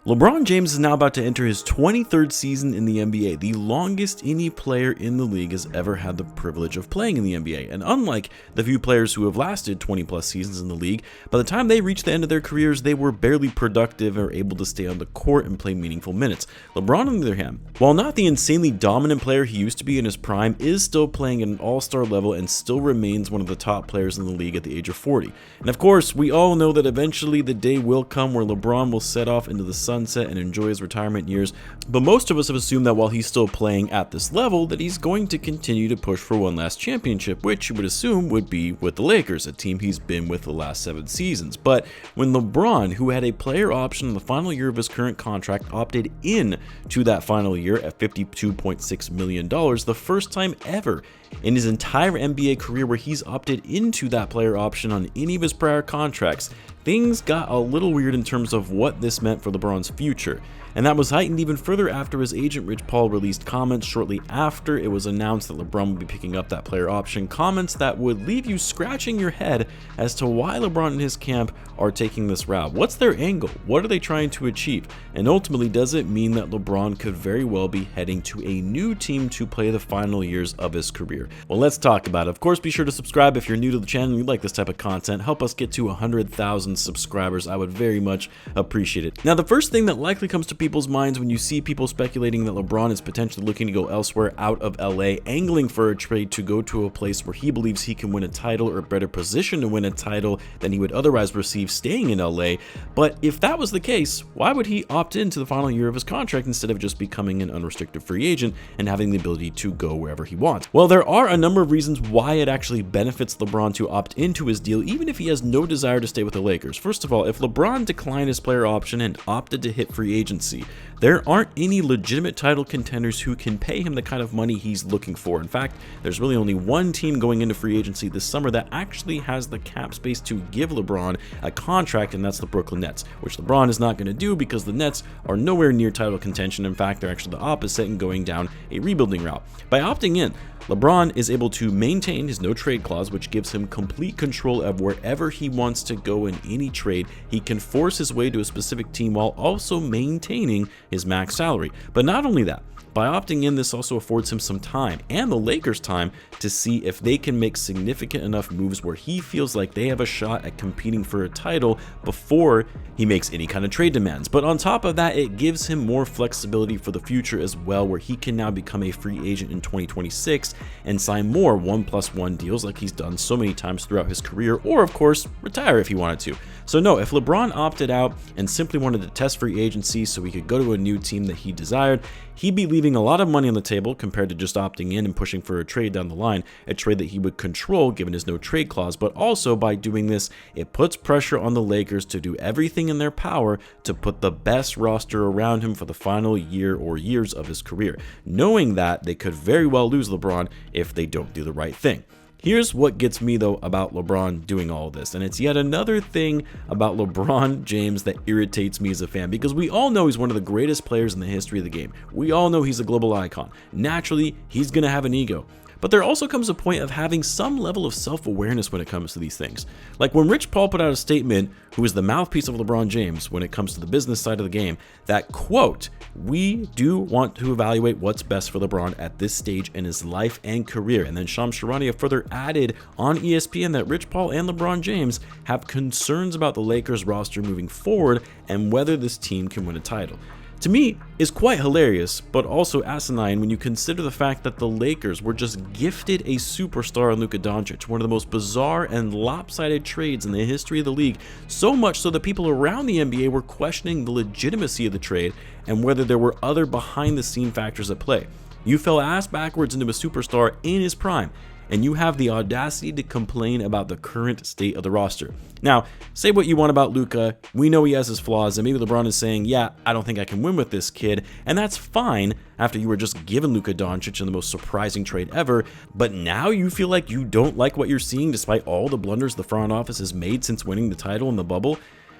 LeBron James is now about to enter his 23rd season in the NBA, the longest any player in the league has ever had the privilege of playing in the NBA. And unlike the few players who have lasted 20 plus seasons in the league, by the time they reached the end of their careers, they were barely productive or able to stay on the court and play meaningful minutes. LeBron, on the other hand, while not the insanely dominant player he used to be in his prime, is still playing at an all-star level and still remains one of the top players in the league at the age of 40. And of course, we all know that eventually the day will come where LeBron will set off into the sunset and enjoy his retirement years, but most of us have assumed that while he's still playing at this level, that he's going to continue to push for one last championship, which you would assume would be with the Lakers, a team he's been with the last 7 seasons. But when LeBron, who had a player option in the final year of his current contract, opted in to that final year at $52.6 million, the first time ever in his entire NBA career where he's opted into that player option on any of his prior contracts, things got a little weird in terms of what this meant for LeBron's future. And that was heightened even further after his agent Rich Paul released comments shortly after it was announced that LeBron would be picking up that player option, comments that would leave you scratching your head as to why LeBron and his camp are taking this route. What's their angle? What are they trying to achieve? And ultimately, does it mean that LeBron could very well be heading to a new team to play the final years of his career? Well, let's talk about it. Of course, be sure to subscribe if you're new to the channel and you like this type of content. Help us get to 100,000 subscribers. I would very much appreciate it. Now, the first thing that likely comes to people's minds when you see people speculating that LeBron is potentially looking to go elsewhere out of LA, angling for a trade to go to a place where he believes he can win a title or a better position to win a title than he would otherwise receive staying in LA. But if that was the case, why would he opt into the final year of his contract instead of just becoming an unrestricted free agent and having the ability to go wherever he wants? Well, there are a number of reasons why it actually benefits LeBron to opt into his deal, even if he has no desire to stay with the Lakers. First of all, if LeBron declined his player option and opted to hit free agency, there aren't any legitimate title contenders who can pay him the kind of money he's looking for. In fact, there's really only one team going into free agency this summer that actually has the cap space to give LeBron a contract, and that's the Brooklyn Nets, which LeBron is not going to do because the Nets are nowhere near title contention. In fact, they're actually the opposite and going down a rebuilding route. By opting in, LeBron is able to maintain his no trade clause, which gives him complete control of wherever he wants to go in any trade. He can force his way to a specific team while also maintaining his max salary. But not only that, by opting in, this also affords him some time, and the Lakers time, to see if they can make significant enough moves where he feels like they have a shot at competing for a title before he makes any kind of trade demands. But on top of that, it gives him more flexibility for the future as well, where he can now become a free agent in 2026 and sign more 1+1 deals like he's done so many times throughout his career, or of course, retire if he wanted to. So no, if LeBron opted out and simply wanted to test free agency so he could go to a new team that he desired, he'd be leaving a lot of money on the table compared to just opting in and pushing for a trade down the line, a trade that he would control given his no trade clause. But also, by doing this, it puts pressure on the Lakers to do everything in their power to put the best roster around him for the final year or years of his career, knowing that they could very well lose LeBron if they don't do the right thing. Here's what gets me though about LeBron doing all of this, and it's yet another thing about LeBron James that irritates me as a fan, because we all know he's one of the greatest players in the history of the game. We all know he's a global icon. Naturally, he's gonna have an ego. But there also comes a point of having some level of self-awareness when it comes to these things. Like when Rich Paul put out a statement, who is the mouthpiece of LeBron James when it comes to the business side of the game, that, quote, "We do want to evaluate what's best for LeBron at this stage in his life and career." And then Shams Charania further added on ESPN that Rich Paul and LeBron James have concerns about the Lakers roster moving forward and whether this team can win a title. To me, is quite hilarious, but also asinine when you consider the fact that the Lakers were just gifted a superstar in Luka Doncic, one of the most bizarre and lopsided trades in the history of the league, so much so that people around the NBA were questioning the legitimacy of the trade and whether there were other behind-the-scene factors at play. You fell ass backwards into a superstar in his prime, and you have the audacity to complain about the current state of the roster. Now, say what you want about Luka, we know he has his flaws, and maybe LeBron is saying, yeah, I don't think I can win with this kid, and that's fine after you were just given Luka Doncic in the most surprising trade ever, but now you feel like you don't like what you're seeing despite all the blunders the front office has made since winning the title in the bubble.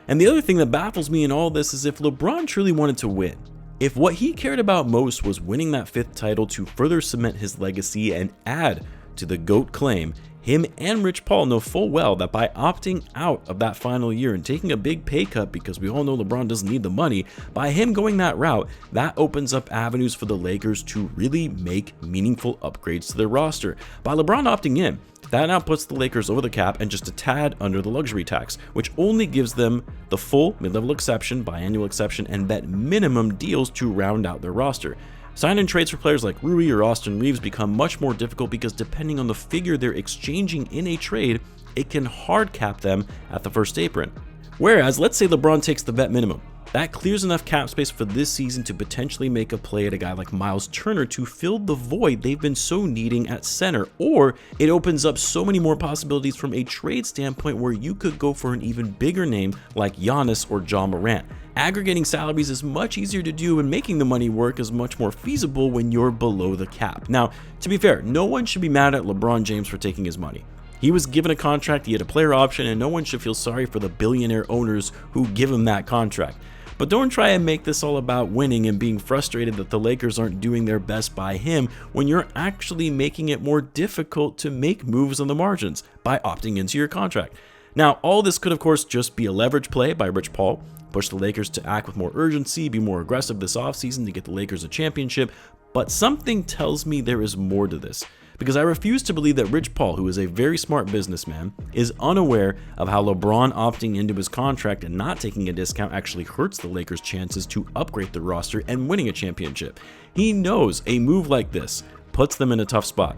And the other thing that baffles me in all this is if LeBron truly wanted to win, if what he cared about most was winning that 5th title to further cement his legacy and add to the GOAT claim, Him and Rich Paul know full well that by opting out of that final year and taking a big pay cut, because we all know LeBron doesn't need the money, by him going that route, that opens up avenues for the Lakers to really make meaningful upgrades to their roster. By LeBron opting in, that now puts the Lakers over the cap and just a tad under the luxury tax, which only gives them the full mid-level exception, biannual exception, and vet minimum deals to round out their roster. Sign-in trades for players like Rui or Austin Reeves become much more difficult because depending on the figure they're exchanging in a trade, it can hard cap them at the first apron. Whereas, let's say LeBron takes the vet minimum. That clears enough cap space for this season to potentially make a play at a guy like Miles Turner to fill the void they've been so needing at center, or it opens up so many more possibilities from a trade standpoint where you could go for an even bigger name like Giannis or Ja Morant. Aggregating salaries is much easier to do, and making the money work is much more feasible when you're below the cap. Now, to be fair, no one should be mad at LeBron James for taking his money. He was given a contract, he had a player option, and no one should feel sorry for the billionaire owners who give him that contract. But don't try and make this all about winning and being frustrated that the Lakers aren't doing their best by him when you're actually making it more difficult to make moves on the margins by opting into your contract. Now, all this could of course just be a leverage play by Rich Paul, push the Lakers to act with more urgency, be more aggressive this offseason to get the Lakers a championship, but something tells me there is more to this. Because I refuse to believe that Rich Paul, who is a very smart businessman, is unaware of how LeBron opting into his contract and not taking a discount actually hurts the Lakers' chances to upgrade the roster and winning a championship. He knows a move like this puts them in a tough spot.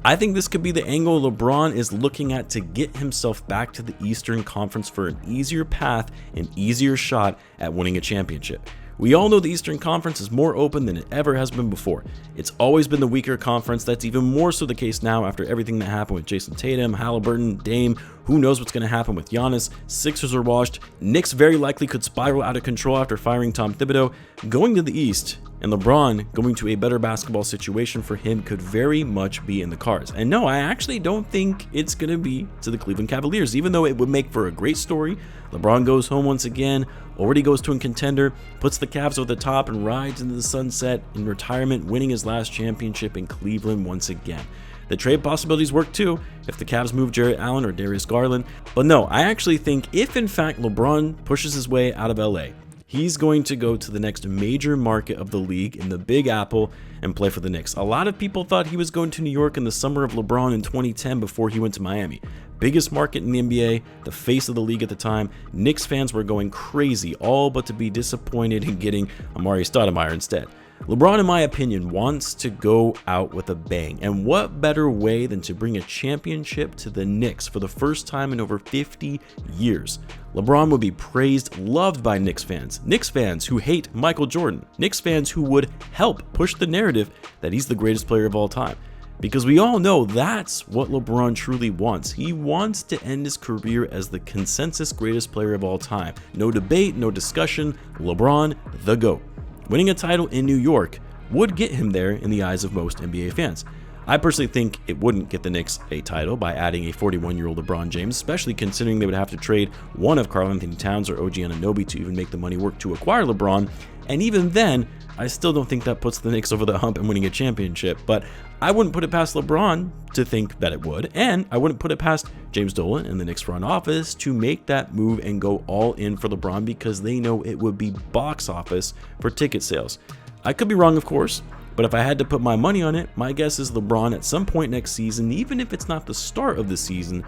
I think this could be the angle LeBron is looking at to get himself back to the Eastern Conference for an easier path and easier shot at winning a championship. We all know the Eastern Conference is more open than it ever has been before. It's always been the weaker conference. That's even more so the case now after everything that happened with Jason Tatum, Halliburton, Dame. Who knows what's going to happen with Giannis? Sixers are washed. Knicks very likely could spiral out of control after firing Tom Thibodeau. Going to the East and LeBron going to a better basketball situation for him could very much be in the cards. And no, I actually don't think it's going to be to the Cleveland Cavaliers, even though it would make for a great story. LeBron goes home once again, already goes to a contender, puts the Cavs over the top and rides into the sunset in retirement, winning his last championship in Cleveland once again. The trade possibilities work too if the Cavs move Jarrett Allen or Darius Garland. But no, I actually think if in fact LeBron pushes his way out of LA, he's going to go to the next major market of the league in the Big Apple and play for the Knicks. A lot of people thought he was going to New York in the summer of LeBron in 2010 before he went to Miami. Biggest market in the NBA, the face of the league at the time. Knicks fans were going crazy, all but to be disappointed in getting Amari Stoudemire instead. LeBron, in my opinion, wants to go out with a bang, and what better way than to bring a championship to the Knicks for the first time in over 50 years. LeBron would be praised, loved by Knicks fans who hate Michael Jordan, Knicks fans who would help push the narrative that he's the greatest player of all time. Because we all know that's what LeBron truly wants. He wants to end his career as the consensus greatest player of all time. No debate, no discussion, LeBron, the GOAT. Winning a title in New York would get him there in the eyes of most NBA fans. I personally think it wouldn't get the Knicks a title by adding a 41-year-old LeBron James, especially considering they would have to trade one of Karl-Anthony Towns or OG Anunoby to even make the money work to acquire LeBron. And even then, I still don't think that puts the Knicks over the hump and winning a championship, but I wouldn't put it past LeBron to think that it would, and I wouldn't put it past James Dolan and the Knicks front office to make that move and go all in for LeBron because they know it would be box office for ticket sales. I could be wrong, of course, but if I had to put my money on it, my guess is LeBron at some point next season, even if it's not the start of the season,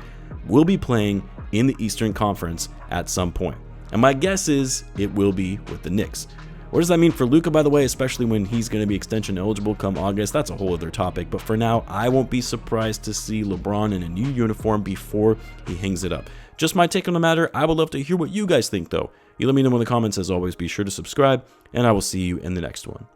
will be playing in the Eastern Conference at some point. And my guess is it will be with the Knicks. What does that mean for Luka, by the way, especially when he's going to be extension eligible come August? That's a whole other topic. But for now, I won't be surprised to see LeBron in a new uniform before he hangs it up. Just my take on the matter. I would love to hear what you guys think, though. You let me know in the comments. As always, be sure to subscribe, and I will see you in the next one.